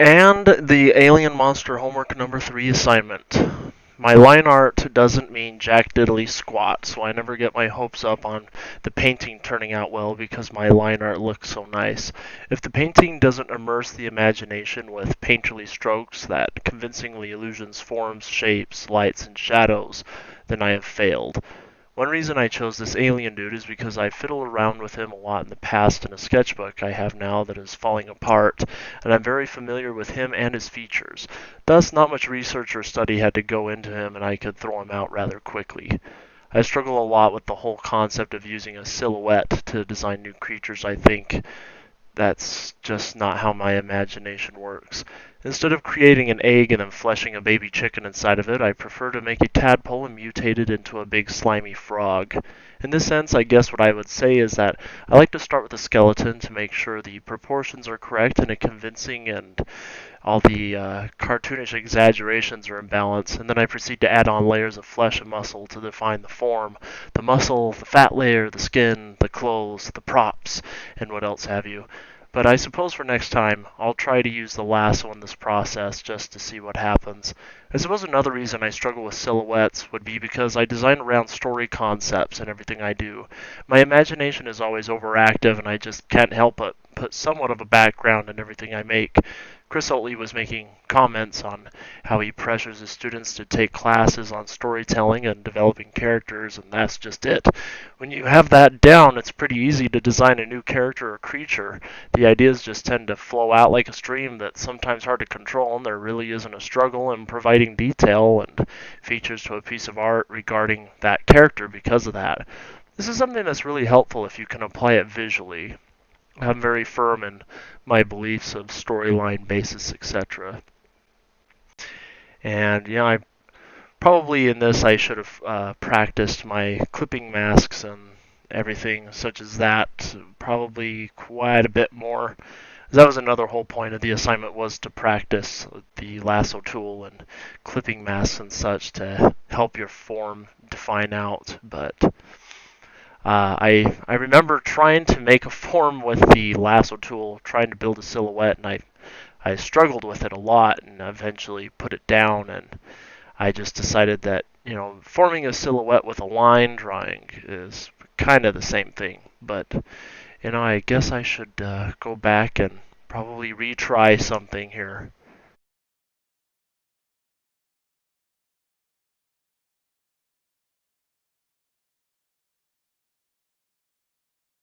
And the Alien Monster Homework number 3 assignment. My line art doesn't mean jack diddly squat, so I never get my hopes up on the painting turning out well because my line art looks so nice. If the painting doesn't immerse the imagination with painterly strokes that convincingly illusions forms, shapes, lights, and shadows, then I have failed. One reason I chose this alien dude is because I fiddled around with him a lot in the past in a sketchbook I have now that is falling apart, and I'm very familiar with him and his features. Thus, not much research or study had to go into him, and I could throw him out rather quickly. I struggle a lot with the whole concept of using a silhouette to design new creatures. I think that's just not how my imagination works. Instead of creating an egg and then fleshing a baby chicken inside of it, I prefer to make a tadpole and mutate it into a big slimy frog. In this sense, I guess what I would say is that I like to start with a skeleton to make sure the proportions are correct and convincing and all the cartoonish exaggerations are in balance, and then I proceed to add on layers of flesh and muscle to define the form, the muscle, the fat layer, the skin, the clothes, the props, and what else have you. But I suppose for next time, I'll try to use the lasso in this process just to see what happens. I suppose another reason I struggle with silhouettes would be because I design around story concepts in everything I do. My imagination is always overactive, and I just can't help but put somewhat of a background in everything I make. Chris Oatley was making comments on how he pressures his students to take classes on storytelling and developing characters, and that's just it. When you have that down, it's pretty easy to design a new character or creature. The ideas just tend to flow out like a stream that's sometimes hard to control, and there really isn't a struggle in providing detail and features to a piece of art regarding that character because of that. This is something that's really helpful if you can apply it visually. I'm very firm in my beliefs of storyline basis, etc. And I probably in this I should have practiced my clipping masks and everything such as that probably quite a bit more. That was another whole point of the assignment was to practice the lasso tool and clipping masks and such to help your form define out. But I remember trying to make a form with the lasso tool, trying to build a silhouette, and I struggled with it a lot, and eventually put it down. And I just decided that forming a silhouette with a line drawing is kind of the same thing. But I guess I should go back and probably retry something here.